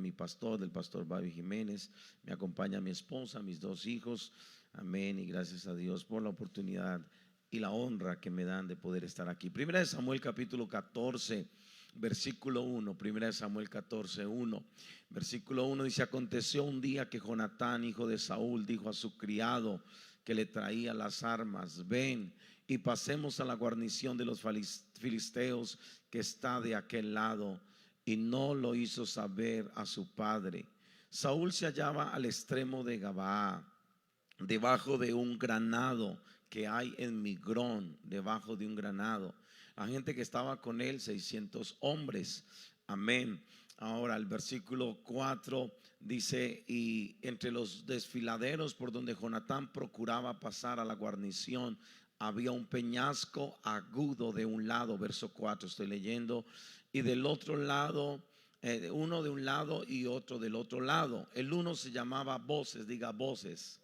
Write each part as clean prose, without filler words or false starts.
mi pastor, del pastor Babi Jiménez. Me acompaña mi esposa, mis 2 hijos. Amén. Y gracias a Dios por la oportunidad y la honra que me dan de poder estar aquí. Primera de Samuel capítulo 14, versículo 1. Primera de Samuel 14, 1. Versículo 1 dice: aconteció un día que Jonatán, hijo de Saúl, dijo a su criado que le traía las armas: ven y pasemos a la guarnición de los filisteos que está de aquel lado. Y no lo hizo saber a su padre. Saúl se hallaba al extremo de Gabaa, debajo de un granado que hay en Migrón, debajo de un granado. La gente que estaba con él, 600 hombres. Amén. Ahora el versículo 4 dice: y entre los desfiladeros por donde Jonatán procuraba pasar a la guarnición, había un peñasco agudo de un lado. Verso 4 estoy leyendo. Y del otro lado, uno de un lado y otro del otro lado. El uno se llamaba Voces, diga Voces.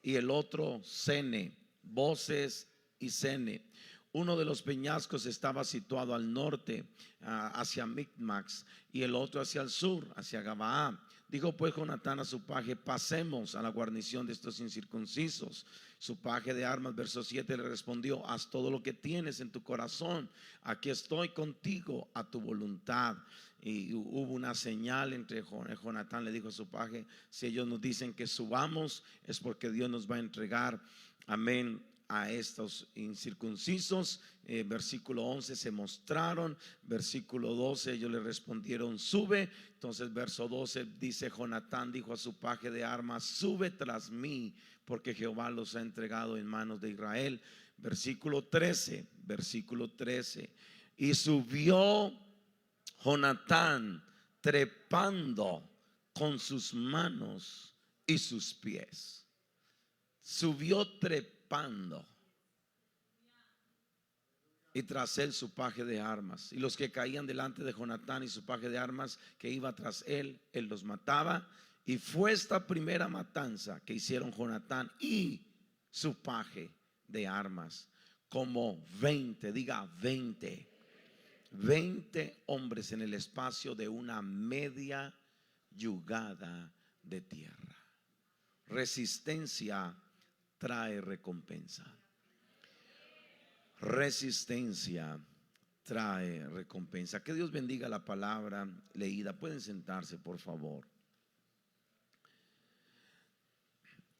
Y el otro Sene, Voces y Sene. Uno de los peñascos estaba situado al norte, hacia Micmax, y el otro hacia el sur, hacia Gabaa. Dijo pues Jonatán a su paje: pasemos a la guarnición de estos incircuncisos. Su paje de armas, verso 7, le respondió: haz todo lo que tienes en tu corazón, aquí estoy contigo a tu voluntad. Y hubo una señal entre Jonatán le dijo a su paje: si ellos nos dicen que subamos, es porque Dios nos va a entregar, amén, a estos incircuncisos. Versículo 11, se mostraron. Versículo 12, ellos le respondieron: sube. Entonces verso 12 dice: Jonatán dijo a su paje de armas: sube tras mí, porque Jehová los ha entregado en manos de Israel. Versículo 13, y subió Jonatán trepando con sus manos y sus pies. Subió trepando, y tras él su paje de armas. Y los que caían delante de Jonatán y su paje de armas que iba tras él, él los mataba. Y fue esta primera matanza que hicieron Jonatán y su paje de armas, como 20, diga 20 hombres en el espacio de una media yugada de tierra. Resistencia trae recompensa. Resistencia trae recompensa. Que Dios bendiga la palabra leída. Pueden sentarse, por favor.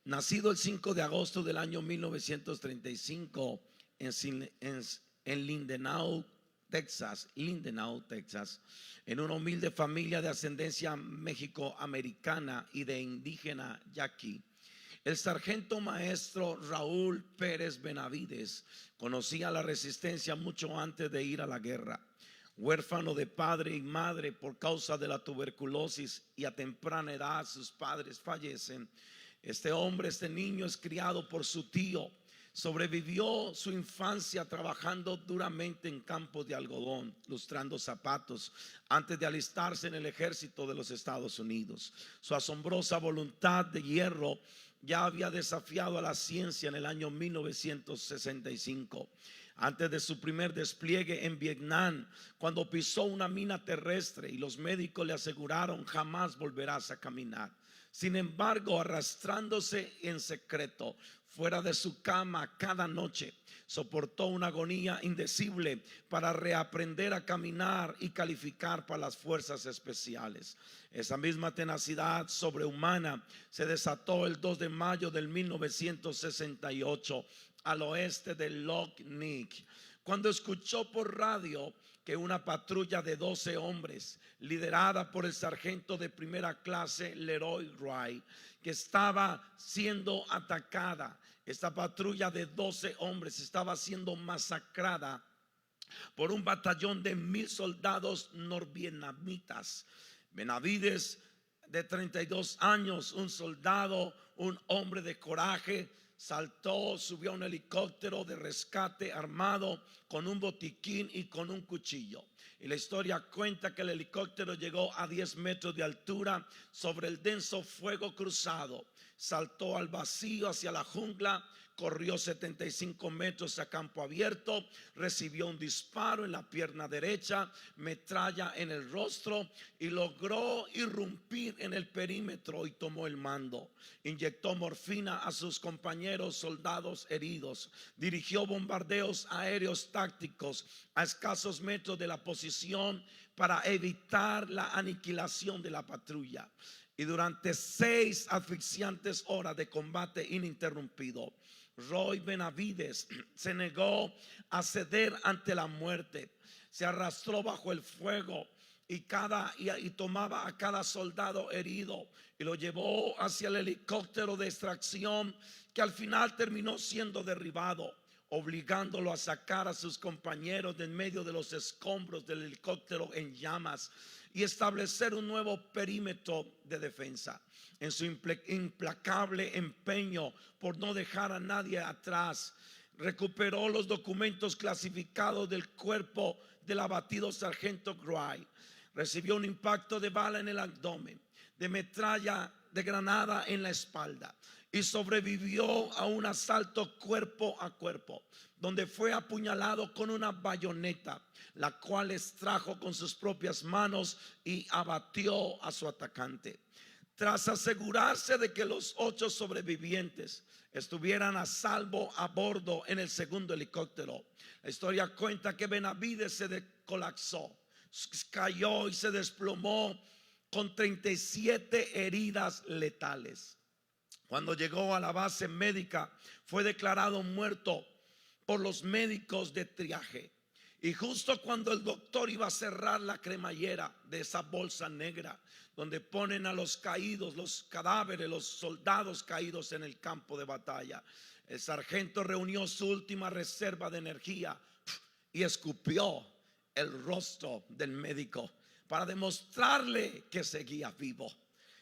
Nacido el 5 de agosto del año 1935 en Lindenau, Texas, en una humilde familia de ascendencia mexicoamericana y de indígena yaqui, el sargento maestro Raúl Pérez Benavides conocía la resistencia mucho antes de ir a la guerra. Huérfano de padre y madre por causa de la tuberculosis, y a temprana edad sus padres fallecen, este niño es criado por su tío. Sobrevivió su infancia trabajando duramente en campos de algodón, lustrando zapatos, antes de alistarse en el ejército de los Estados Unidos. Su asombrosa voluntad de hierro ya había desafiado a la ciencia en el año 1965. Antes de su primer despliegue en Vietnam, cuando pisó una mina terrestre y los médicos le aseguraron: jamás volverás a caminar. Sin embargo, arrastrándose en secreto fuera de su cama cada noche, soportó una agonía indecible para reaprender a caminar y calificar para las fuerzas especiales. Esa misma tenacidad sobrehumana se desató el 2 de mayo del 1968 al oeste de Loch Neck, cuando escuchó por radio que una patrulla de 12 hombres, liderada por el sargento de primera clase Leroy Wright, que estaba siendo atacada. Esta patrulla de 12 hombres estaba siendo masacrada por un batallón de 1000 soldados norvietnamitas. Benavides, de 32 años, un soldado, un hombre de coraje, saltó, subió a un helicóptero de rescate armado con un botiquín y con un cuchillo. Y la historia cuenta que el helicóptero llegó a 10 metros de altura sobre el denso fuego cruzado. Saltó al vacío hacia la jungla corrió 75 metros a campo abierto, recibió un disparo en la pierna derecha, metralla en el rostro y logró irrumpir en el perímetro y tomó el mando. Inyectó morfina a sus compañeros soldados heridos, dirigió bombardeos aéreos tácticos a escasos metros de la posición para evitar la aniquilación de la patrulla. Y durante 6 asfixiantes horas de combate ininterrumpido, Roy Benavides se negó a ceder ante la muerte. Se arrastró bajo el fuego y tomaba a cada soldado herido y lo llevó hacia el helicóptero de extracción, que al final terminó siendo derribado, obligándolo a sacar a sus compañeros de en medio de los escombros del helicóptero en llamas y establecer un nuevo perímetro de defensa. En su implacable empeño por no dejar a nadie atrás, recuperó los documentos clasificados del cuerpo del abatido sargento Gray. Recibió un impacto de bala en el abdomen, de metralla de granada en la espalda, y sobrevivió a un asalto cuerpo a cuerpo, donde fue apuñalado con una bayoneta, la cual extrajo con sus propias manos y abatió a su atacante. Tras asegurarse de que los 8 sobrevivientes estuvieran a salvo a bordo en el segundo helicóptero, la historia cuenta que Benavides se colapsó, cayó y se desplomó con 37 heridas letales. Cuando llegó a la base médica, fue declarado muerto por los médicos de triaje. Y justo cuando el doctor iba a cerrar la cremallera de esa bolsa negra donde ponen a los caídos, los cadáveres, los soldados caídos en el campo de batalla, el sargento reunió su última reserva de energía y escupió el rostro del médico para demostrarle que seguía vivo.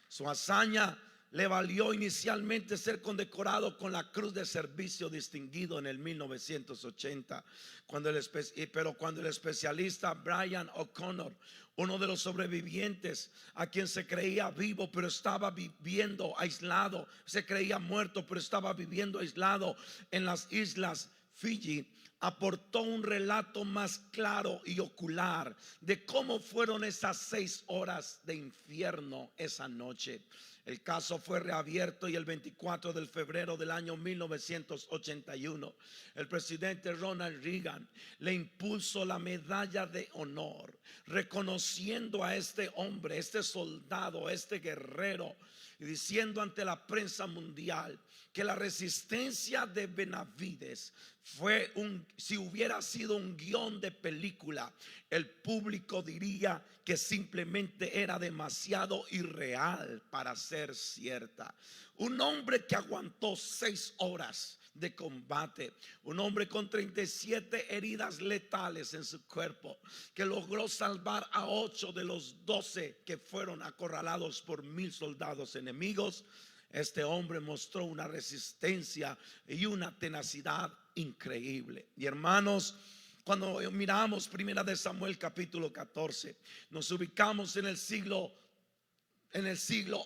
Su hazaña le valió inicialmente ser condecorado con la Cruz de Servicio Distinguido en el 1980, pero cuando el especialista Brian O'Connor, uno de los sobrevivientes, a quien se creía vivo pero estaba viviendo aislado, se creía muerto pero estaba viviendo aislado en las islas Fiji, aportó un relato más claro y ocular de cómo fueron esas 6 horas de infierno esa noche. El caso fue reabierto y el 24 de febrero del año 1981, el presidente Ronald Reagan le impuso la medalla de honor, reconociendo a este hombre, este soldado, este guerrero, y diciendo ante la prensa mundial que la resistencia de Benavides fue si hubiera sido un guión de película, el público diría que simplemente era demasiado irreal para ser cierta. Un hombre que aguantó 6 horas de combate, un hombre con 37 heridas letales en su cuerpo, que logró salvar a 8 de los 12 que fueron acorralados por 1000 soldados enemigos. Este hombre mostró una resistencia y una tenacidad increíble. Y hermanos, cuando miramos Primera de Samuel capítulo 14, nos ubicamos en el siglo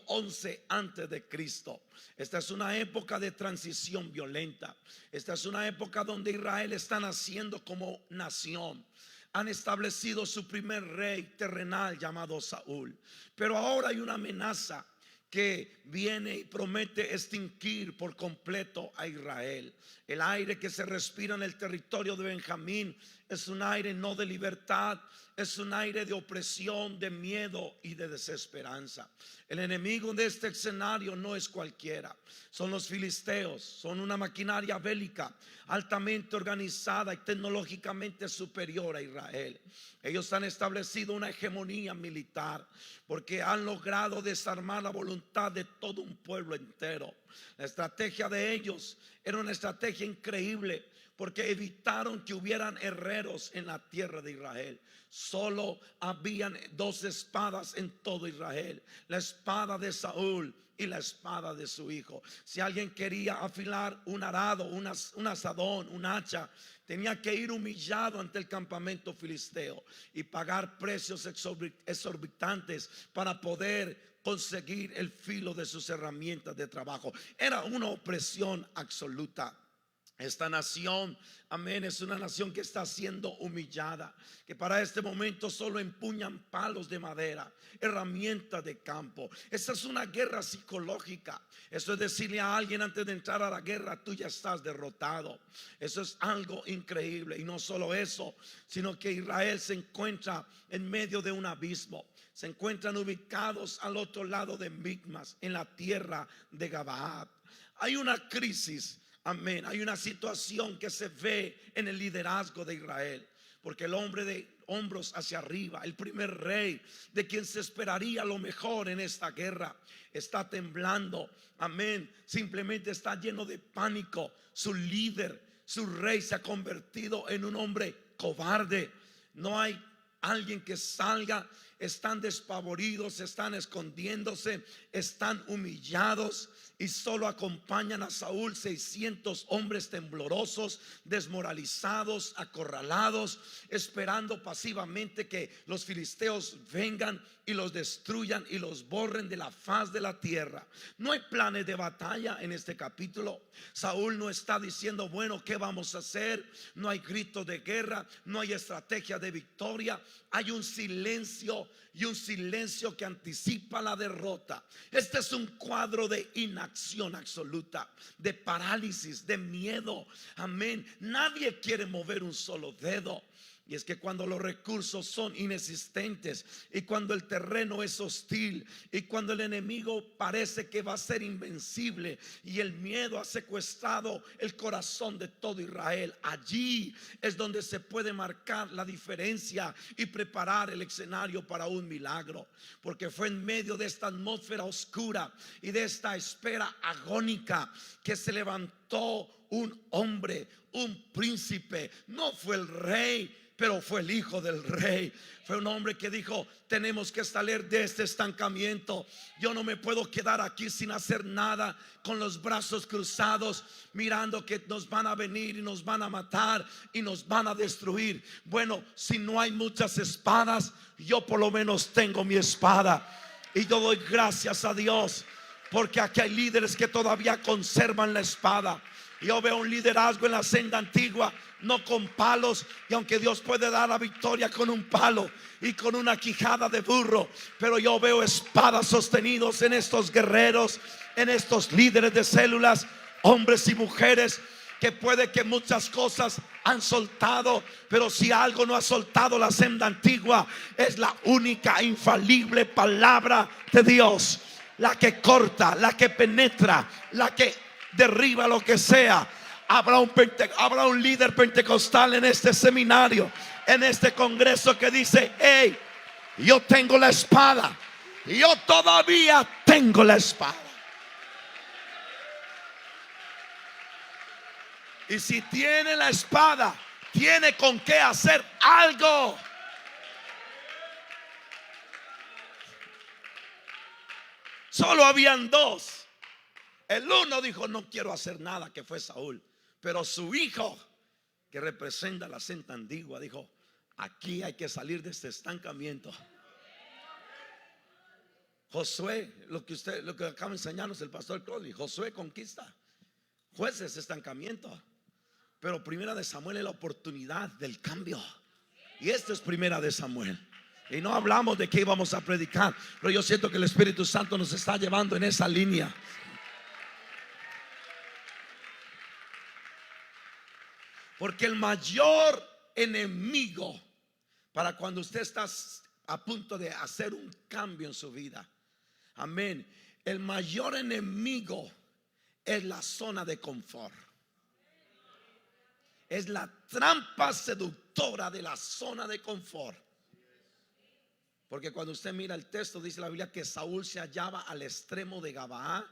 11 antes de Cristo. Esta es una época de transición violenta. Esta es una época donde Israel está naciendo como nación. Han establecido su primer rey terrenal llamado Saúl, pero ahora hay una amenaza que viene y promete extinguir por completo a Israel. El aire que se respira en el territorio de Benjamín es un aire no de libertad, es un aire de opresión, de miedo y de desesperanza. El enemigo de este escenario no es cualquiera, son los filisteos, son una maquinaria bélica altamente organizada y tecnológicamente superior a Israel. Ellos han establecido una hegemonía militar porque han logrado desarmar la voluntad de todo un pueblo entero. La estrategia de ellos era una estrategia increíble porque evitaron que hubieran herreros en la tierra de Israel. Solo habían 2 espadas en todo Israel: la espada de Saúl y la espada de su hijo. Si alguien quería afilar un arado, un asadón, un hacha, tenía que ir humillado ante el campamento filisteo y pagar precios exorbitantes para poder conseguir el filo de sus herramientas de trabajo. Era una opresión absoluta. Esta nación, amén, es una nación que está siendo humillada, que para este momento solo empuñan palos de madera, herramientas de campo. Esta es una guerra psicológica. Eso es decirle a alguien antes de entrar a la guerra: tú ya estás derrotado. Eso es algo increíble. Y no solo eso, sino que Israel se encuentra en medio de un abismo. Se encuentran ubicados al otro lado de Micmas, en la tierra de Gabaad. Hay una crisis. Amén. Hay una situación que se ve en el liderazgo de Israel, porque el hombre de hombros hacia arriba, el primer rey de quien se esperaría lo mejor en esta guerra, está temblando. Amén. Simplemente está lleno de pánico. Su líder, su rey, se ha convertido en un hombre cobarde. No hay alguien que salga. Están despavoridos, están escondiéndose, están humillados, y solo acompañan a Saúl 600 hombres temblorosos, desmoralizados, acorralados, esperando pasivamente que los filisteos vengan y los destruyan y los borren de la faz de la tierra. No hay planes de batalla en este capítulo. Saúl no está diciendo: bueno, ¿qué vamos a hacer? No hay gritos de guerra, no hay estrategia de victoria. Hay un silencio, y un silencio que anticipa la derrota. Este es un cuadro de inacción absoluta, de parálisis, de miedo. Amén. Nadie quiere mover un solo dedo. Y es que cuando los recursos son inexistentes, y cuando el terreno es hostil, y cuando el enemigo parece que va a ser invencible, y el miedo ha secuestrado el corazón de todo Israel, allí es donde se puede marcar la diferencia y preparar el escenario para un milagro. Porque fue en medio de esta atmósfera oscura y de esta espera agónica que se levantó un hombre, un príncipe. No fue el rey, pero fue el hijo del rey. Fue un hombre que dijo: tenemos que salir de este estancamiento. Yo no me puedo quedar aquí sin hacer nada, con los brazos cruzados, mirando que nos van a venir y nos van a matar y nos van a destruir. Bueno, si no hay muchas espadas, yo por lo menos tengo mi espada. Y yo doy gracias a Dios, porque aquí hay líderes que todavía conservan la espada. Yo veo un liderazgo en la senda antigua, no con palos, y aunque Dios puede dar la victoria con un palo y con una quijada de burro, pero yo veo espadas sostenidos en estos guerreros, en estos líderes de células, hombres y mujeres que puede que muchas cosas han soltado, pero si algo no ha soltado la senda antigua, es la única infalible palabra de Dios, la que corta, la que penetra, la que derriba lo que sea. Habrá un líder pentecostal en este seminario, en este congreso, que dice: hey, yo tengo la espada, yo todavía tengo la espada. Y si tiene la espada, tiene con qué hacer algo. Solo habían dos. El uno dijo: no quiero hacer nada, que fue Saúl. Pero su hijo, que representa la senda antigua, dijo: aquí hay que salir de este estancamiento. Josué, lo que acaba de enseñarnos el pastor Crowley, Josué conquista, Jueces estancamiento, pero Primera de Samuel es la oportunidad del cambio. Y esto es Primera de Samuel. Y no hablamos de qué íbamos a predicar, pero yo siento que el Espíritu Santo nos está llevando en esa línea. Porque el mayor enemigo para cuando usted está a punto de hacer un cambio en su vida, amén, el mayor enemigo es la zona de confort. Es la trampa seductora de la zona de confort. Porque cuando usted mira el texto, dice la Biblia que Saúl se hallaba al extremo de Gabaa,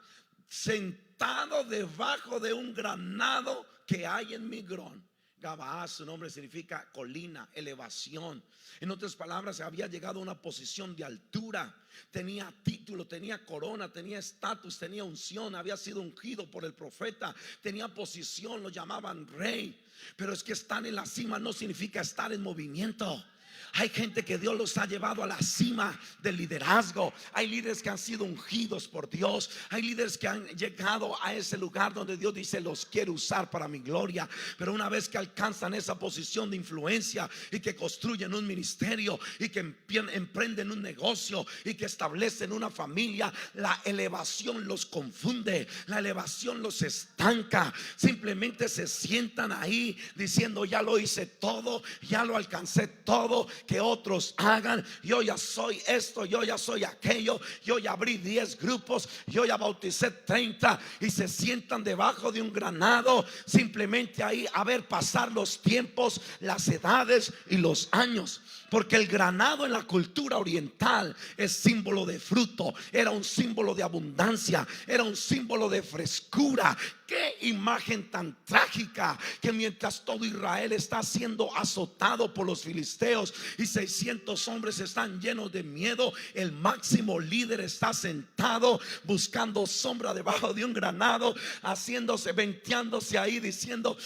sentado debajo de un granado que hay en Migrón. Gabaa, su nombre significa colina, elevación. En otras palabras, había llegado a una posición de altura. Tenía título, tenía corona, tenía estatus, tenía unción, había sido ungido por el profeta, tenía posición, lo llamaban rey. Pero es que estar en la cima no significa estar en movimiento. Hay gente que Dios los ha llevado a la cima del liderazgo. Hay líderes que han sido ungidos por Dios. Hay líderes que han llegado a ese lugar donde Dios dice: los quiero usar para mi gloria. Pero una vez que alcanzan esa posición de influencia y que construyen un ministerio y que emprenden un negocio y que establecen una familia, la elevación los confunde, la elevación los estanca. Simplemente se sientan ahí diciendo: ya lo hice todo, ya lo alcancé todo, que otros hagan. Yo ya soy esto, yo ya soy aquello, yo ya abrí 10 grupos, yo ya bauticé 30, y se sientan debajo de un granado, simplemente ahí a ver pasar los tiempos, las edades y los años. Porque el granado en la cultura oriental es símbolo de fruto, era un símbolo de abundancia, era un símbolo de frescura. Qué imagen tan trágica, que mientras todo Israel está siendo azotado por los filisteos y 600 hombres están llenos de miedo, el máximo líder está sentado buscando sombra debajo de un granado, haciéndose, venteándose ahí, diciendo: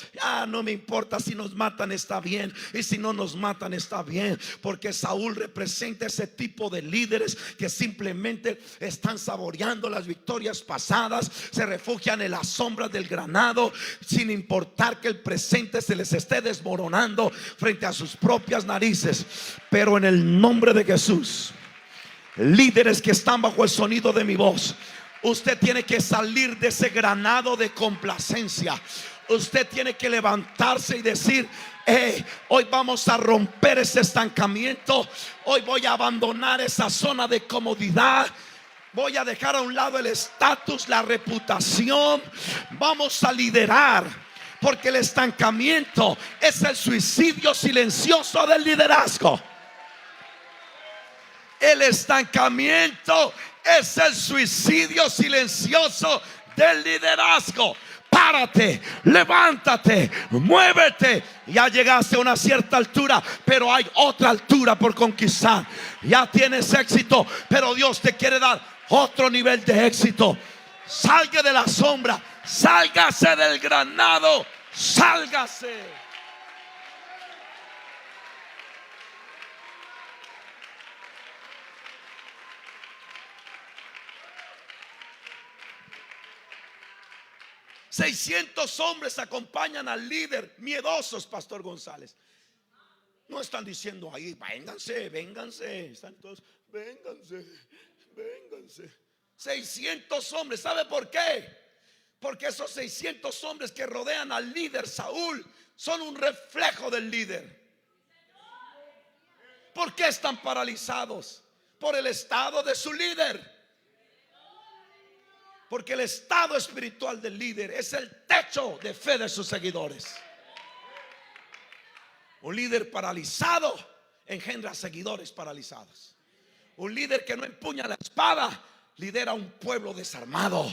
no me importa, si nos matan está bien, y si no nos matan está bien. Porque Saúl representa ese tipo de líderes que simplemente están saboreando las victorias pasadas, se refugian en las sombras del granado, sin importar que el presente se les esté desmoronando frente a sus propias narices. Pero en el nombre de Jesús, líderes que están bajo el sonido de mi voz, usted tiene que salir de ese granado de complacencia. Usted tiene que levantarse y decir: hoy vamos a romper ese estancamiento. Hoy voy a abandonar esa zona de comodidad. Voy a dejar a un lado el estatus, la reputación. Vamos a liderar, porque el estancamiento es el suicidio silencioso del liderazgo. El estancamiento es el suicidio silencioso del liderazgo. Párate, levántate, muévete. Ya llegaste a una cierta altura, pero hay otra altura por conquistar. Ya tienes éxito, pero Dios te quiere dar otro nivel de éxito. Salga de la sombra, sálgase del granado, sálgase. $600 hombres acompañan al líder, miedosos, Pastor González. No están diciendo ahí: vénganse, vénganse. Están todos: vénganse, vénganse. 600 hombres. ¿Sabe por qué? Porque esos 600 hombres que rodean al líder Saúl son un reflejo del líder. ¿Por qué están paralizados? Por el estado de su líder. Porque el estado espiritual del líder es el techo de fe de sus seguidores. Un líder paralizado engendra seguidores paralizados. Un líder que no empuña la espada lidera un pueblo desarmado.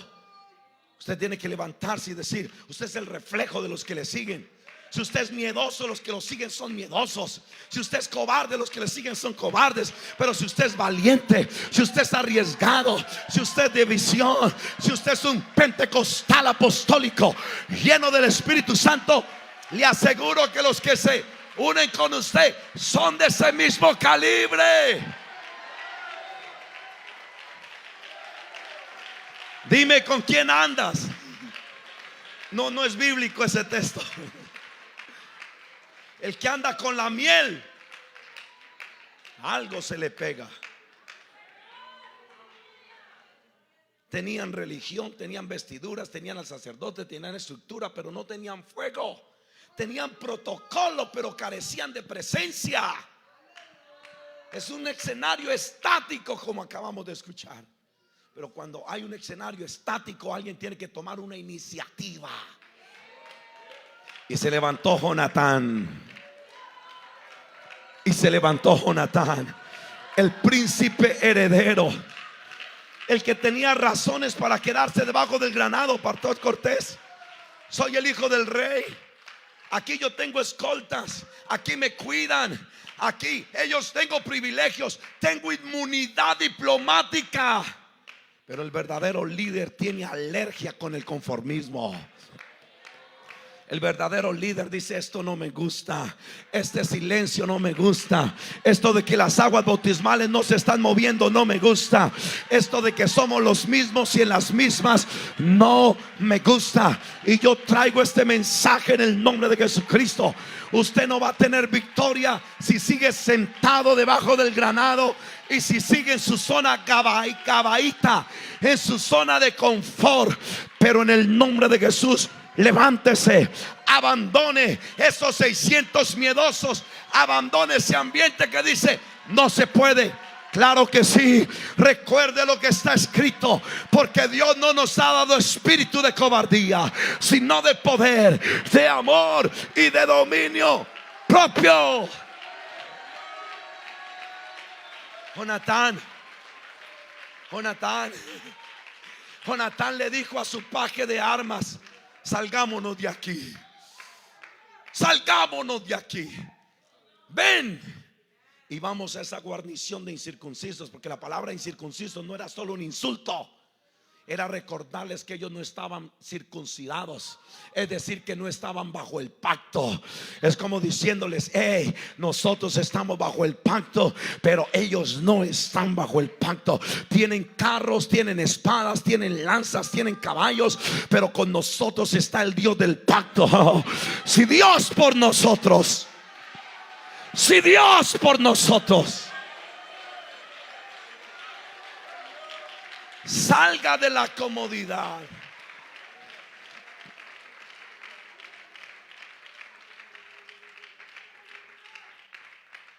Usted tiene que levantarse y decir: usted es el reflejo de los que le siguen. Si usted es miedoso, los que lo siguen son miedosos. Si usted es cobarde, los que le siguen son cobardes. Pero si usted es valiente, si usted es arriesgado, si usted es de visión, si usted es un pentecostal apostólico lleno del Espíritu Santo, le aseguro que los que se unen con usted son de ese mismo calibre. Dime con quién andas. No es bíblico ese texto. El que anda con la miel, algo se le pega. Tenían religión, tenían vestiduras, tenían al sacerdote, tenían estructura, pero no tenían fuego. Tenían protocolo, pero carecían de presencia. Es un escenario estático, como acabamos de escuchar. Pero cuando hay un escenario estático, alguien tiene que tomar una iniciativa. Y se levantó Jonatán. Y se levantó Jonatán, el príncipe heredero, el que tenía razones para quedarse debajo del granado. Pastor Cortés: soy el hijo del rey. Aquí yo tengo escoltas, aquí me cuidan, aquí ellos tengo privilegios, tengo inmunidad diplomática. Pero el verdadero líder tiene alergia con el conformismo. El verdadero líder dice: esto no me gusta, este silencio no me gusta, esto de que las aguas bautismales no se están moviendo no me gusta, esto de que somos los mismos y en las mismas no me gusta. Y yo traigo este mensaje en el nombre de Jesucristo. Usted no va a tener victoria si sigue sentado debajo del granado y si sigue en su zona cabaíta, en su zona de confort. Pero en el nombre de Jesús, levántese, abandone esos 600 miedosos, abandone ese ambiente que dice: no se puede. Claro que sí. Recuerde lo que está escrito, porque Dios no nos ha dado espíritu de cobardía, sino de poder, de amor y de dominio propio. Jonatán le dijo a su paje de armas: salgámonos de aquí, salgámonos de aquí, ven y vamos a esa guarnición de incircuncisos. Porque la palabra incircuncisos no era solo un insulto, era recordarles que ellos no estaban circuncidados, es decir, que no estaban bajo el pacto. Es como diciéndoles: hey, nosotros estamos bajo el pacto, pero ellos no están bajo el pacto. Tienen carros, tienen espadas, tienen lanzas, tienen caballos, pero con nosotros está el Dios del pacto. Si Dios por nosotros, si Dios por nosotros, salga de la comodidad.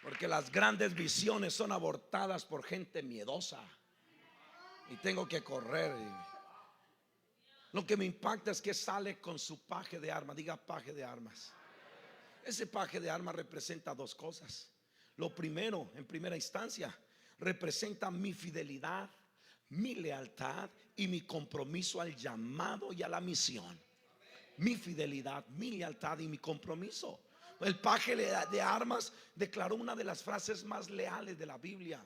Porque las grandes visiones son abortadas por gente miedosa y tengo que correr. Lo que me impacta es que sale con su paje de armas. Diga: paje de armas. Ese paje de armas representa dos cosas. Lo primero, en primera instancia, representa mi fidelidad, mi lealtad y mi compromiso al llamado y a la misión. Mi fidelidad, mi lealtad y mi compromiso. El paje de armas declaró una de las frases más leales de la Biblia: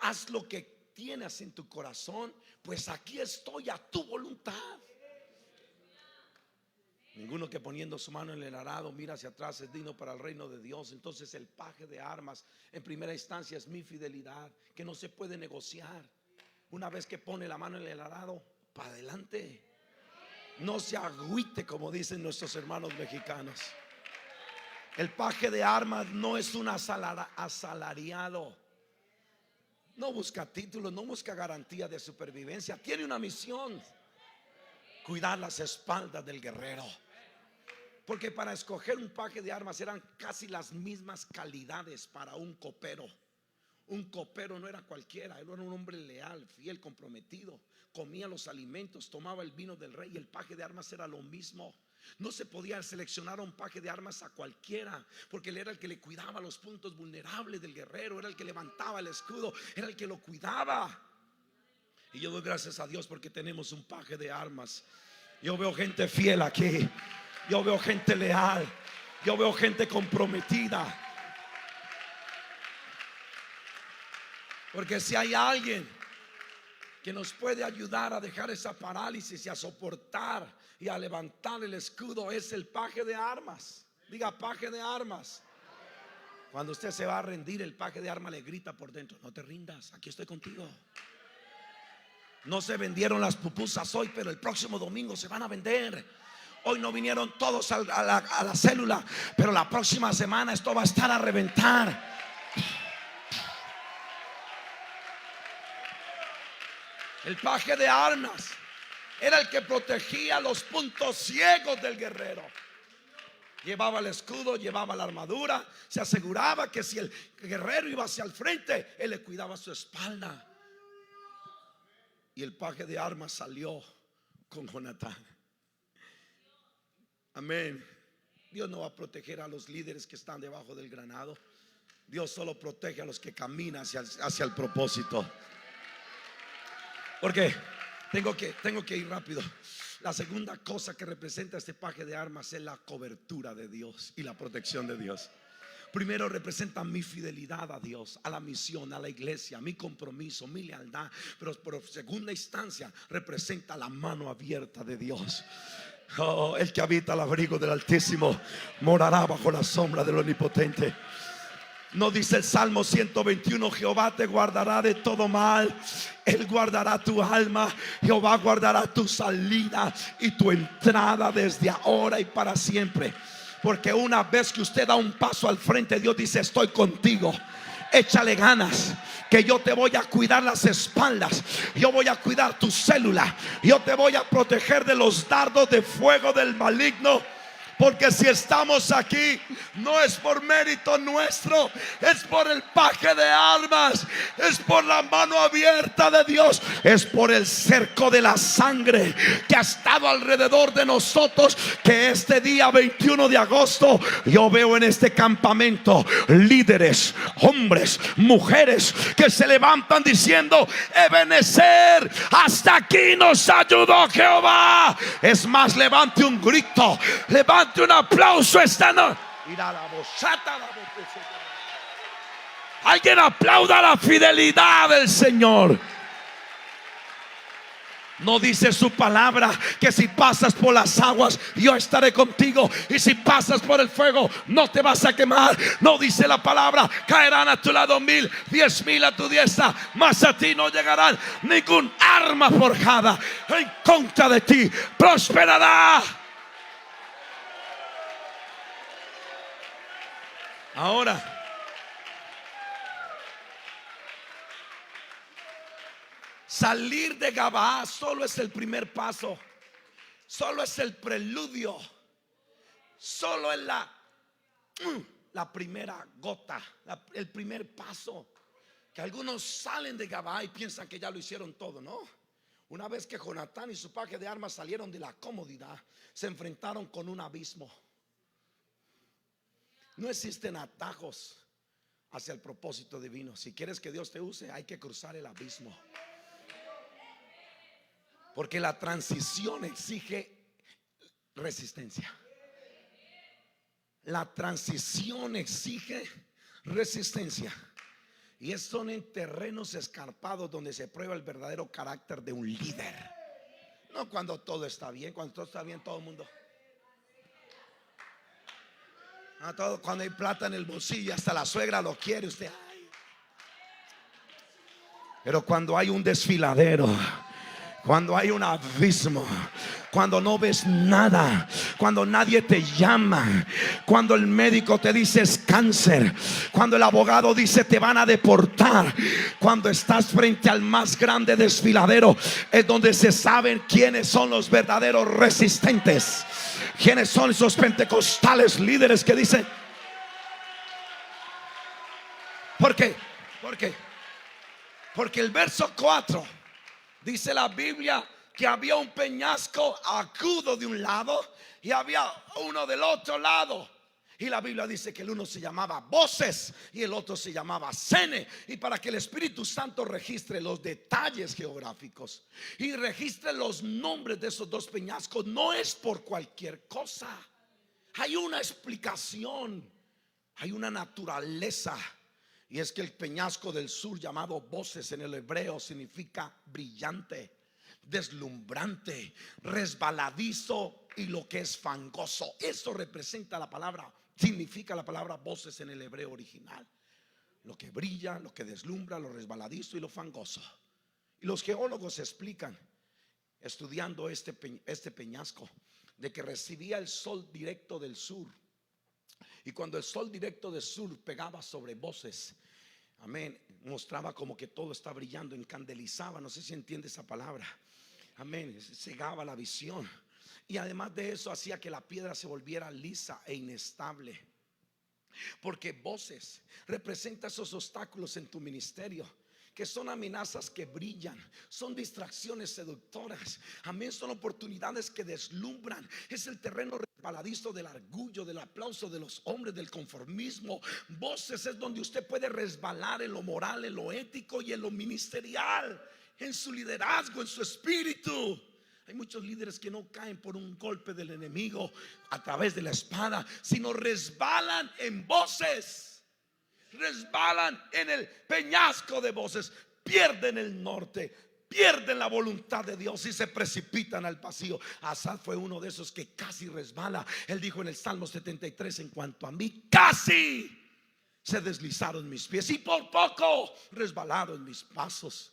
haz lo que tienes en tu corazón, pues aquí estoy a tu voluntad. Ninguno que poniendo su mano en el arado mira hacia atrás es digno para el reino de Dios. Entonces el paje de armas en primera instancia es mi fidelidad, que no se puede negociar. Una vez que pone la mano en el arado, para adelante. No se agüite, como dicen nuestros hermanos mexicanos. El paje de armas no es un asalariado. No busca títulos, no busca garantía de supervivencia. Tiene una misión: cuidar las espaldas del guerrero. Porque para escoger un paje de armas eran casi las mismas calidades para un copero. Un copero no era cualquiera, él era un hombre leal, fiel, comprometido. Comía los alimentos, tomaba el vino del rey. Y el paje de armas era lo mismo. No se podía seleccionar un paje de armas a cualquiera, porque él era el que le cuidaba los puntos vulnerables del guerrero, era el que levantaba el escudo, era el que lo cuidaba. Y yo doy gracias a Dios porque tenemos un paje de armas. Yo veo gente fiel aquí, yo veo gente leal, yo veo gente comprometida. Porque si hay alguien que nos puede ayudar a dejar esa parálisis y a soportar y a levantar el escudo, es el paje de armas. Diga: paje de armas. Cuando usted se va a rendir, el paje de armas le grita por dentro: no te rindas, aquí estoy contigo. No se vendieron las pupusas hoy, pero el próximo domingo se van a vender. Hoy no vinieron todos a la célula, pero la próxima semana esto va a estar a reventar. El paje de armas era el que protegía los puntos ciegos del guerrero. Llevaba el escudo, llevaba la armadura, se aseguraba que si el guerrero iba hacia el frente, él le cuidaba su espalda. Y el paje de armas salió con Jonatán. Amén. Dios no va a proteger a los líderes que están debajo del granado. Dios solo protege a los que caminan hacia el propósito. Porque tengo que ir rápido. La segunda cosa que representa este paje de armas es la cobertura de Dios y la protección de Dios. Primero representa mi fidelidad a Dios, a la misión, a la iglesia, mi compromiso, mi lealtad. Pero por segunda instancia representa la mano abierta de Dios. Oh, el que habita al abrigo del Altísimo morará bajo la sombra del Omnipotente. No dice el Salmo 121: Jehová te guardará de todo mal. Él guardará tu alma. Jehová guardará tu salida y tu entrada desde ahora y para siempre. Porque una vez que usted da un paso al frente, Dios dice: estoy contigo. Échale ganas, que yo te voy a cuidar las espaldas. Yo voy a cuidar tu célula. Yo te voy a proteger de los dardos de fuego del maligno. Porque si estamos aquí, no es por mérito nuestro, es por el paje de armas, es por la mano abierta de Dios, es por el cerco de la sangre que ha estado alrededor de nosotros, que este día 21 de agosto yo veo en este campamento líderes, hombres, mujeres que se levantan diciendo: Ebenezer, hasta aquí nos ayudó Jehová. Es más, levante un grito, levante un aplauso esta noche. Alguien aplauda la fidelidad del Señor. No dice su palabra que si pasas por las aguas, yo estaré contigo, y si pasas por el fuego, no te vas a quemar. No dice la palabra: caerán a tu lado 1000, 10,000 a tu diestra, mas a ti no llegarán ningún arma forjada en contra de ti prosperará. Ahora, salir de Gabaa solo es el primer paso, solo es el preludio, solo es la primera gota, el primer paso. Que algunos salen de Gabaa y piensan que ya lo hicieron todo, ¿no? Una vez que Jonatán y su paje de armas salieron de la comodidad, se enfrentaron con un abismo. No existen atajos hacia el propósito divino. Si quieres que Dios te use, hay que cruzar el abismo. Porque la transición exige resistencia. La transición exige resistencia. Y son en terrenos escarpados donde se prueba el verdadero carácter de un líder. No cuando todo está bien. Cuando todo está bien, todo el mundo. Todo, cuando hay plata en el bolsillo, hasta la suegra lo quiere usted. Ay. Pero cuando hay un desfiladero, cuando hay un abismo, cuando no ves nada, cuando nadie te llama, cuando el médico te dice es cáncer, cuando el abogado dice te van a deportar, cuando estás frente al más grande desfiladero, es donde se saben quiénes son los verdaderos resistentes. ¿Quiénes son esos pentecostales líderes que dicen? ¿Por qué? Porque el verso 4 dice la Biblia que había un peñasco agudo de un lado y había uno del otro lado. Y la Biblia dice que el uno se llamaba Voces y el otro se llamaba Sene. Y para que el Espíritu Santo registre los detalles geográficos y registre los nombres de esos dos peñascos, no es por cualquier cosa. Hay una explicación, hay una naturaleza. Y es que el peñasco del sur, llamado Voces en el hebreo, significa brillante, deslumbrante, resbaladizo y lo que es fangoso. Eso representa la palabra, significa la palabra Voces en el hebreo original. Lo que brilla, lo que deslumbra, lo resbaladizo y lo fangoso. Y los geólogos explican, estudiando este peñasco, de que recibía el sol directo del sur. Y cuando el sol directo del sur pegaba sobre Voces, amén, mostraba como que todo está brillando, encandelizaba. No sé si entiende esa palabra. Amén, cegaba la visión. Y además de eso hacía que la piedra se volviera lisa e inestable. Porque Voces representa esos obstáculos en tu ministerio, que son amenazas que brillan, son distracciones seductoras. Amén, son oportunidades que deslumbran. Es el terreno resbaladizo del orgullo, del aplauso de los hombres, del conformismo. Voces es donde usted puede resbalar en lo moral, en lo ético y en lo ministerial, en su liderazgo, en su espíritu. Hay muchos líderes que no caen por un golpe del enemigo a través de la espada, sino resbalan en Voces. Resbalan en el peñasco de Voces, pierden el norte, pierden la voluntad de Dios y se precipitan al vacío. Asaf fue uno de esos que casi resbala. Él dijo en el Salmo 73: en cuanto a mí, casi se deslizaron mis pies y por poco resbalaron mis pasos.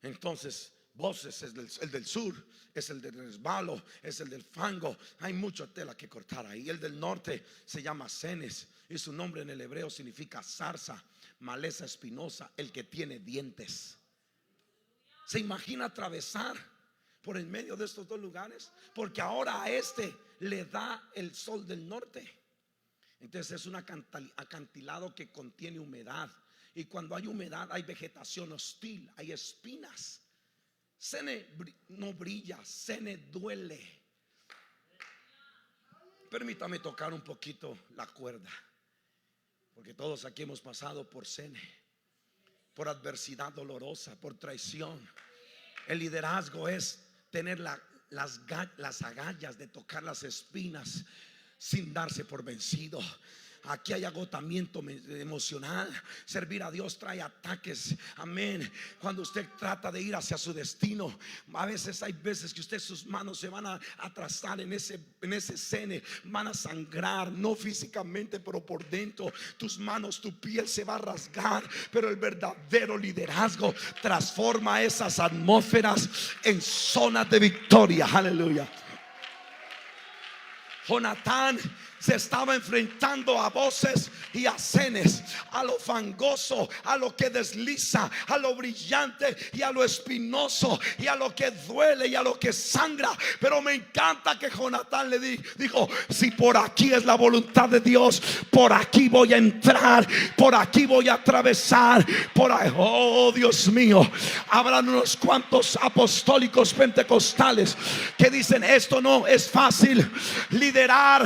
Entonces, voces es el del sur, es el del resbalo, es el del fango. Hay mucha tela que cortar ahí. El del norte se llama Cenes y su nombre en el hebreo significa zarza, maleza espinosa, el que tiene dientes. ¿Se imagina atravesar por en medio de estos dos lugares? Porque ahora a este le da el sol del norte. Entonces es un acantilado que contiene humedad. Y cuando hay humedad hay vegetación hostil, hay espinas. Cene no brilla, Cene duele. Permítame tocar un poquito la cuerda, porque todos aquí hemos pasado por Cene, por adversidad dolorosa, por traición. El liderazgo es tener las agallas de tocar las espinas sin darse por vencido. Aquí hay agotamiento emocional. Servir a Dios trae ataques. Amén. Cuando usted trata de ir hacia su destino, a veces hay veces que usted, sus manos se van a atrasar en ese Cene, van a sangrar, no físicamente pero por dentro. Tus manos, tu piel se va a rasgar. Pero el verdadero liderazgo transforma esas atmósferas en zonas de victoria. Aleluya. Jonatán se estaba enfrentando a voces y a cenes, a lo fangoso, a lo que desliza, a lo brillante y a lo espinoso, y a lo que duele y a lo que sangra. Pero me encanta que Jonatán le dijo: si por aquí es la voluntad de Dios, por aquí voy a entrar, por aquí voy a atravesar, por ahí. Oh Dios mío, habrán unos cuantos apostólicos pentecostales que dicen: esto no es fácil liderar.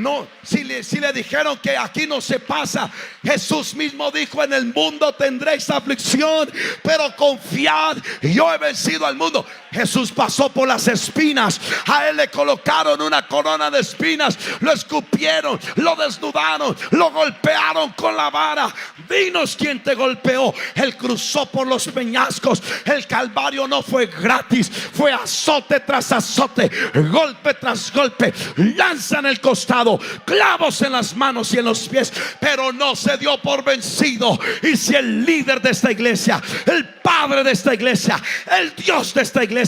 No, si le dijeron que aquí no se pasa, Jesús mismo dijo: en el mundo tendréis aflicción, pero confiad, yo he vencido al mundo. Jesús pasó por las espinas. A él le colocaron una corona de espinas, lo escupieron, lo desnudaron, lo golpearon con la vara. Dinos quién te golpeó. Él cruzó por los peñascos. El Calvario no fue gratis, fue azote tras azote, golpe tras golpe, lanza en el costado, clavos en las manos y en los pies, pero no se dio por vencido. Y si el líder de esta iglesia, el padre de esta iglesia, el Dios de esta iglesia,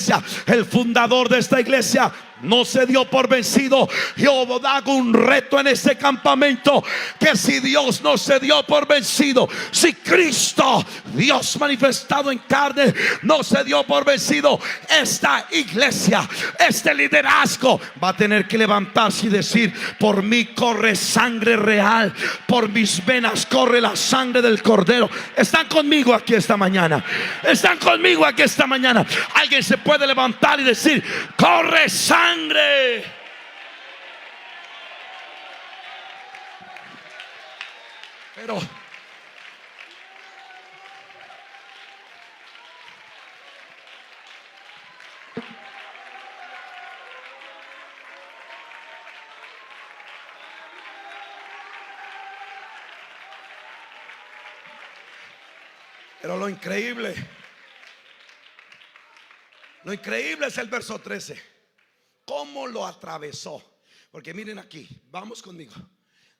el fundador de esta iglesia, no se dio por vencido, yo hago un reto en este campamento: que si Dios no se dio por vencido, si Cristo, Dios manifestado en carne, no se dio por vencido, esta iglesia, este liderazgo va a tener que levantarse y decir: por mí corre sangre real, por mis venas corre la sangre del Cordero. Están conmigo aquí esta mañana, están conmigo aquí esta mañana. Alguien se puede levantar y decir: corre sangre. Pero lo increíble es el verso 13. ¿Cómo lo atravesó? Porque miren aquí, vamos conmigo.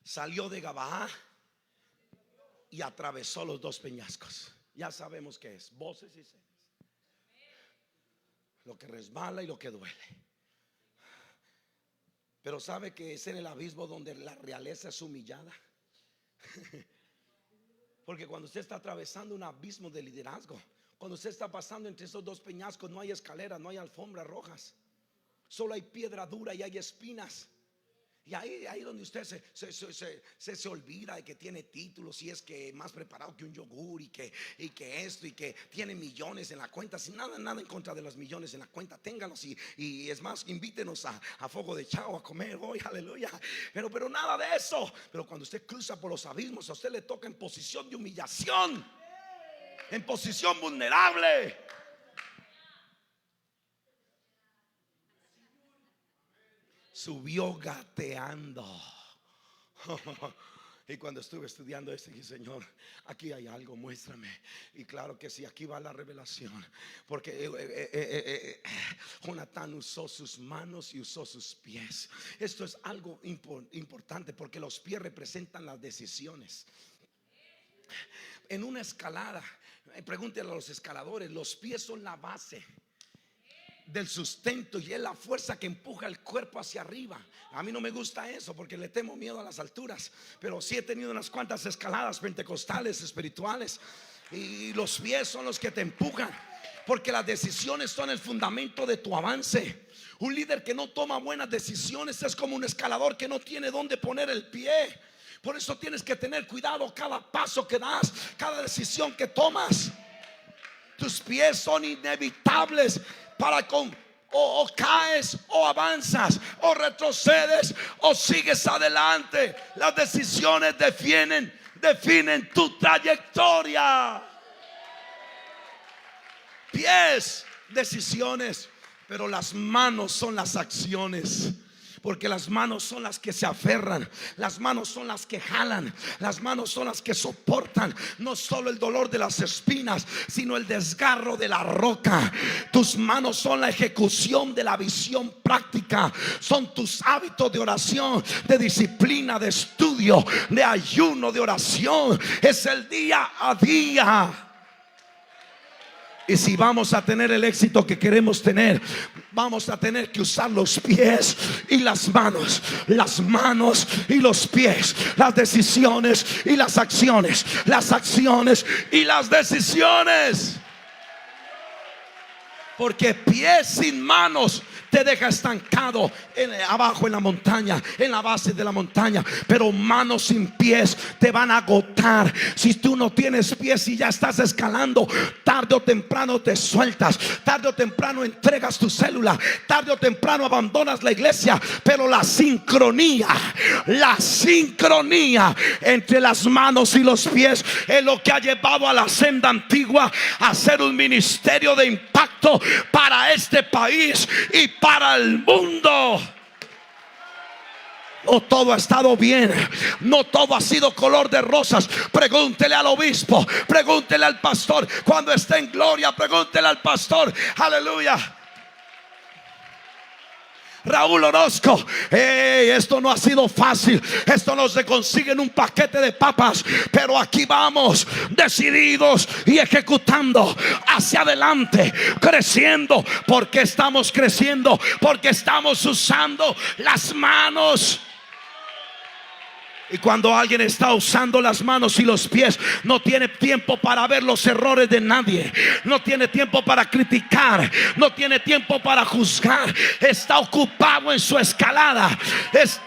Salió de Gabaa y atravesó los dos peñascos. Ya sabemos qué es: voces y cenes, lo que resbala y lo que duele. Pero sabe que es en el abismo donde la realeza es humillada. Porque cuando usted está atravesando un abismo de liderazgo, cuando usted está pasando entre esos dos peñascos, no hay escaleras, no hay alfombras rojas, solo hay piedra dura y hay espinas. Y ahí donde usted se olvida de que tiene títulos, y es que más preparado que un yogur, y que esto, y que tiene millones en la cuenta. Sin nada en contra de los millones en la cuenta, téngalos, y es más, invítenos a Fuego de Chao a comer hoy, aleluya. Pero nada de eso. Pero cuando usted cruza por los abismos, a usted le toca en posición de humillación, en posición vulnerable. Subió gateando. Y cuando estuve estudiando esto, dije, Señor, aquí hay algo, muéstrame. Y claro que sí, aquí va la revelación. Porque Jonatán usó sus manos y usó sus pies. Esto es algo importante, porque los pies representan las decisiones. En una escalada, pregúntale a los escaladores, los pies son la base del sustento y es la fuerza que empuja el cuerpo hacia arriba. A mí no me gusta eso porque le temo miedo a las alturas, pero sí he tenido unas cuantas escaladas pentecostales espirituales, y los pies son los que te empujan, porque las decisiones son el fundamento de tu avance. Un líder que no toma buenas decisiones es como un escalador que no tiene dónde poner el pie. Por eso tienes que tener cuidado cada paso que das, cada decisión que tomas. Tus pies son inevitables para o caes o avanzas, o retrocedes o sigues adelante. Las decisiones definen tu trayectoria. Pies, decisiones, pero las manos son las acciones. Porque las manos son las que se aferran, las manos son las que jalan, las manos son las que soportan no solo el dolor de las espinas, sino el desgarro de la roca. Tus manos son la ejecución de la visión práctica, son tus hábitos de oración, de disciplina, de estudio, de ayuno, de oración. Es el día a día. Y si vamos a tener el éxito que queremos tener, vamos a tener que usar los pies y las manos y los pies, las decisiones y las acciones, las acciones y las decisiones. Porque pies sin manos te deja estancado abajo en la montaña, en la base de la montaña. Pero manos sin pies te van a agotar. Si tú no tienes pies y ya estás escalando, tarde o temprano te sueltas, tarde o temprano entregas tu célula, tarde o temprano abandonas la iglesia. Pero la sincronía entre las manos y los pies es lo que ha llevado a la senda antigua a ser un ministerio de impacto para este país y para el mundo. No todo ha estado bien, no todo ha sido color de rosas. Pregúntele al obispo, pregúntele al pastor. Cuando esté en gloria, pregúntele al pastor. Aleluya. Raúl Orozco, esto no ha sido fácil, esto no se consigue en un paquete de papas, pero aquí vamos decididos y ejecutando hacia adelante, creciendo. ¿Por qué estamos creciendo? Porque estamos usando las manos. Y cuando alguien está usando las manos y los pies, no tiene tiempo para ver los errores de nadie, no tiene tiempo para criticar, no tiene tiempo para juzgar. Está ocupado en su escalada, es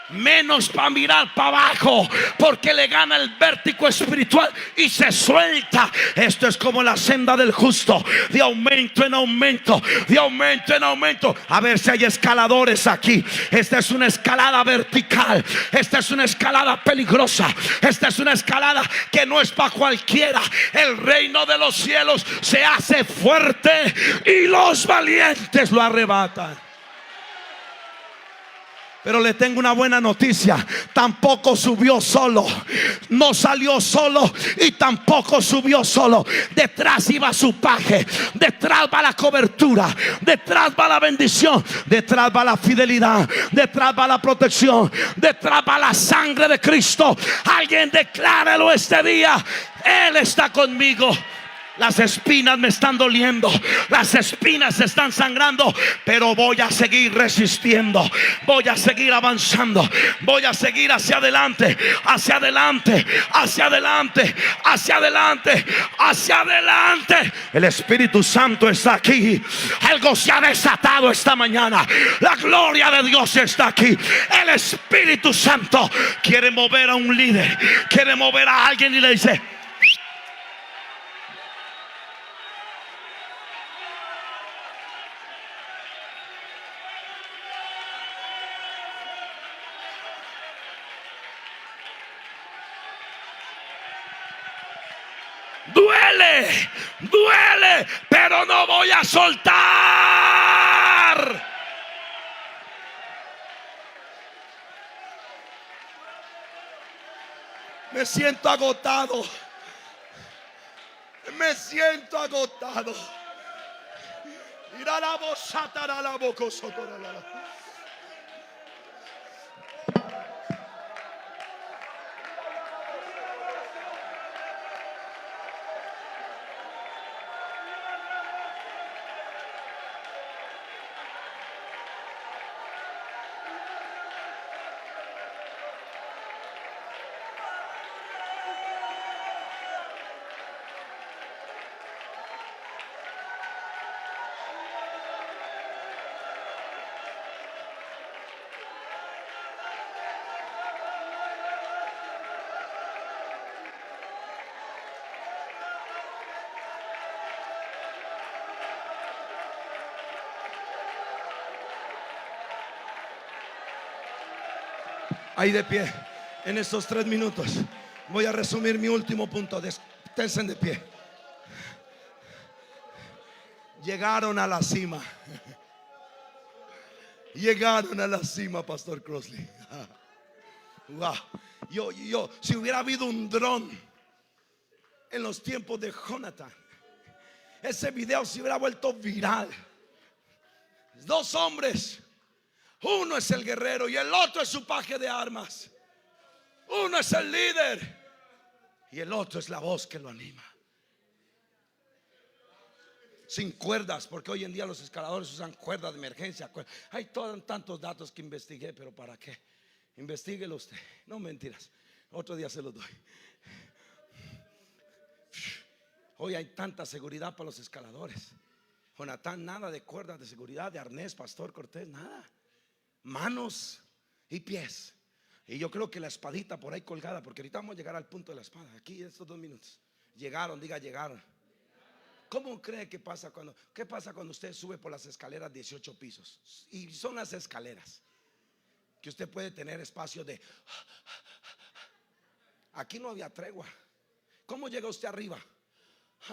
menos para mirar para abajo, porque le gana el vértigo espiritual y se suelta. Esto es como la senda del justo, de aumento en aumento, de aumento en aumento. A ver si hay escaladores aquí. Esta es una escalada vertical, esta es una escalada peligrosa, esta es una escalada que no es para cualquiera. El reino de los cielos se hace fuerte y los valientes lo arrebatan. Pero le tengo una buena noticia: tampoco subió solo, no salió solo y tampoco subió solo. Detrás iba su paje, detrás va la cobertura, detrás va la bendición, detrás va la fidelidad, detrás va la protección, detrás va la sangre de Cristo. Alguien declárelo este día: Él está conmigo. Las espinas me están doliendo, las espinas se están sangrando, pero voy a seguir resistiendo, voy a seguir avanzando, voy a seguir hacia adelante, hacia adelante, hacia adelante, hacia adelante, hacia adelante. El Espíritu Santo está aquí. Algo se ha desatado esta mañana. La gloria de Dios está aquí. El Espíritu Santo quiere mover a un líder, quiere mover a alguien y le dice: duele, pero no voy a soltar. Me siento agotado. Me siento agotado. Irá la voz, satará la boca, sotorá la. Ahí de pie, en estos 3 minutos, voy a resumir mi último punto. Esténse de pie. Llegaron a la cima. Llegaron a la cima, Pastor Crossley. Wow. Si hubiera habido un dron en los tiempos de Jonathan, ese video se hubiera vuelto viral. 2 hombres. Uno es el guerrero y el otro es su paje de armas. Uno es el líder y el otro es la voz que lo anima. Sin cuerdas, porque hoy en día los escaladores usan cuerdas de emergencia. Hay tantos datos que investigué, pero ¿para qué? Investíguelo usted. No, mentiras, otro día se los doy. Hoy hay tanta seguridad para los escaladores. Jonatán, nada de cuerdas de seguridad, de arnés, Pastor Cortés, nada. Manos y pies. Y yo creo que la espadita por ahí colgada, porque ahorita vamos a llegar al punto de la espada. Aquí en estos 2 minutos. Llegaron, diga llegaron. ¿Cómo cree que pasa qué pasa cuando usted sube por las escaleras 18 pisos? Y son las escaleras que usted puede tener espacio de. Aquí no había tregua. ¿Cómo llega usted arriba?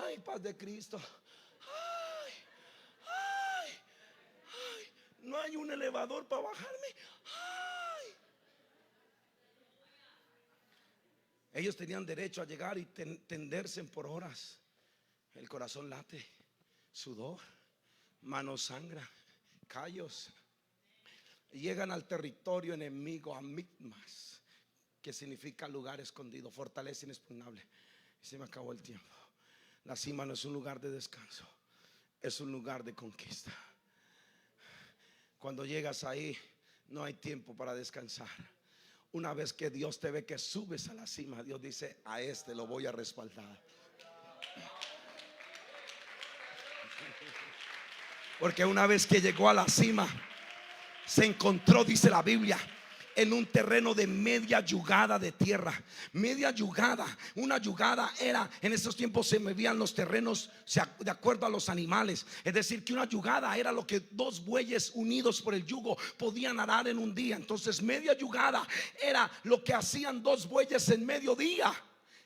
Ay, paz de Cristo. No hay un elevador para bajarme. Ay. Ellos tenían derecho a llegar y tenderse por horas. El corazón late, sudor, manos sangra, callos. Llegan al territorio enemigo, a Micmas, que significa lugar escondido, fortaleza inexpugnable. Y se me acabó el tiempo. La cima no es un lugar de descanso, es un lugar de conquista. Cuando llegas ahí, no hay tiempo para descansar. Una vez que Dios te ve que subes a la cima, Dios dice: a este lo voy a respaldar. Porque una vez que llegó a la cima, se encontró, dice la Biblia, en un terreno de media yugada de tierra. Media yugada. Una yugada era, en esos tiempos se medían los terrenos de acuerdo a los animales. Es decir, que una yugada era lo que 2 bueyes unidos por el yugo podían arar en un día. Entonces media yugada era lo que hacían 2 bueyes en mediodía.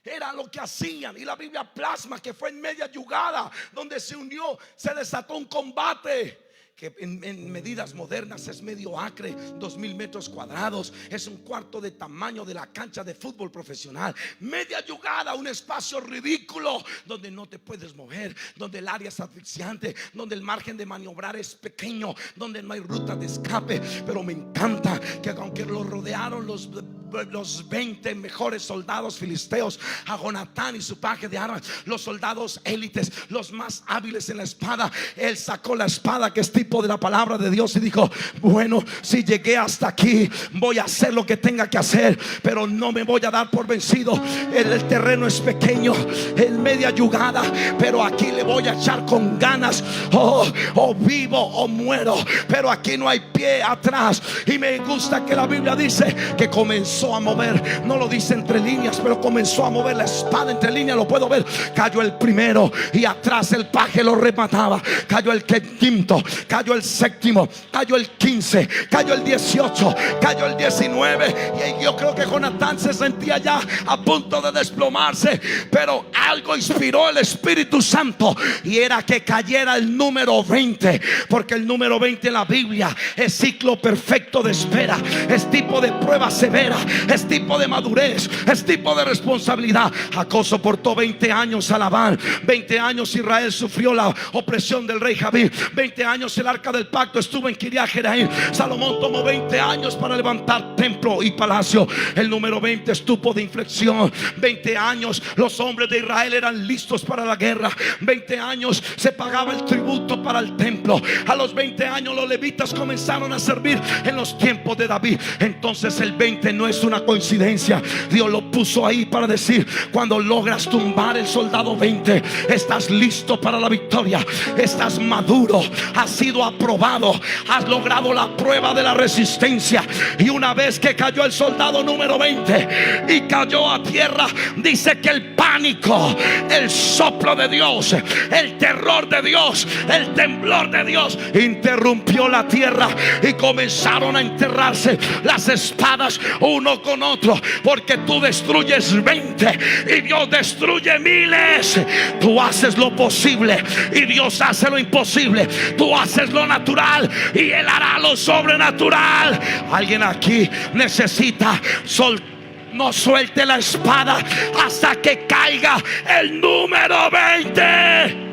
Era lo que hacían. Y la Biblia plasma que fue en media yugada donde se unió, se desató un combate que en medidas modernas es medio acre, 2000 metros cuadrados. Es un cuarto de tamaño de la cancha de fútbol profesional. Media yugada, un espacio ridículo donde no te puedes mover, donde el área es asfixiante, donde el margen de maniobrar es pequeño, donde no hay ruta de escape. Pero me encanta que aunque lo rodearon los 20 mejores soldados filisteos, a Jonatán y su paje de armas, los soldados élites, los más hábiles en la espada, él sacó la espada, que es tipo de la palabra de Dios, y dijo: bueno, si llegué hasta aquí, voy a hacer lo que tenga que hacer, pero no me voy a dar por vencido. El terreno es pequeño, es media yugada, pero aquí le voy a echar con ganas. O vivo o muero, pero aquí no hay pie atrás. Y me gusta que la Biblia dice que comenzó a mover, no lo dice entre líneas, pero comenzó a mover la espada entre líneas, lo puedo ver. Cayó el primero y atrás el paje lo remataba. Cayó el quinto, cayó el séptimo, cayó el 15, cayó el 18, cayó el 19. Y yo creo que Jonatán se sentía ya a punto de desplomarse, pero algo inspiró el Espíritu Santo, y era que cayera el número 20, porque el número 20 en la Biblia es ciclo perfecto de espera, es tipo de prueba severa. es tipo de madurez, es tipo de responsabilidad. Jacob soportó 20 años a Labán. 20 años Israel sufrió la opresión del rey Javín. 20 años el arca del pacto estuvo en Kiriat Jearim. Salomón tomó 20 años para levantar templo y palacio. El número 20 es tipo de inflexión. 20 años los hombres de Israel eran listos para la guerra. 20 años se pagaba el tributo para el templo. A los 20 años los levitas comenzaron a servir en los tiempos de David. Entonces el 20 no es una coincidencia. Dios lo puso ahí para decir: cuando logras tumbar el soldado 20, estás listo para la victoria. Estás maduro, has sido aprobado, has logrado la prueba de la resistencia. Y una vez que cayó el soldado número 20 y cayó a tierra, dice que el pánico, el soplo de Dios, el terror de Dios, el temblor de Dios interrumpió la tierra y comenzaron a enterrarse las espadas uno con otro. Porque tú destruyes 20 y Dios destruye miles. Tú haces lo posible y Dios hace lo imposible. Tú haces lo natural y Él hará lo sobrenatural. Alguien aquí necesita soltar. No suelte la espada hasta que caiga el número 20.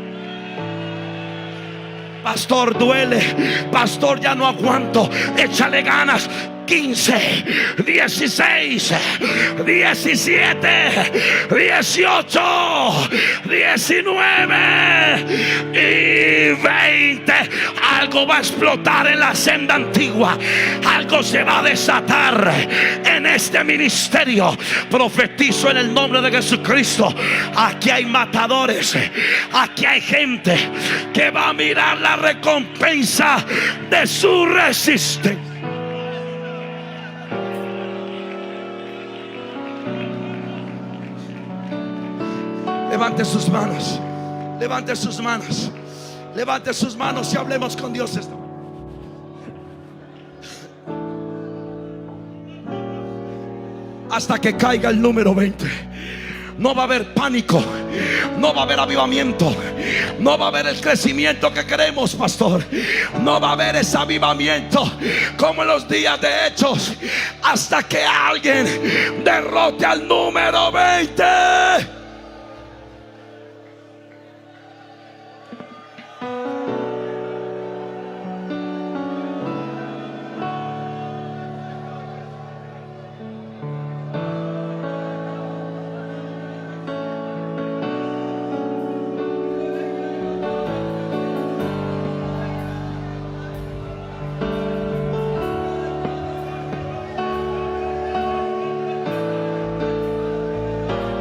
Pastor, duele. Pastor, ya no aguanto. Échale ganas. 15, 16, 17, 18, 19 y 20. Algo va a explotar en la senda antigua. Algo se va a desatar en este ministerio. Profetizo en el nombre de Jesucristo. Aquí hay matadores. Aquí hay gente que va a mirar la recompensa de su resistencia. Levante sus manos. Levante sus manos. Levante sus manos y hablemos con Dios. Hasta que caiga el número 20. No va a haber pánico. No va a haber avivamiento. No va a haber el crecimiento que queremos, pastor. No va a haber ese avivamiento como en los días de Hechos, hasta que alguien derrote al número 20.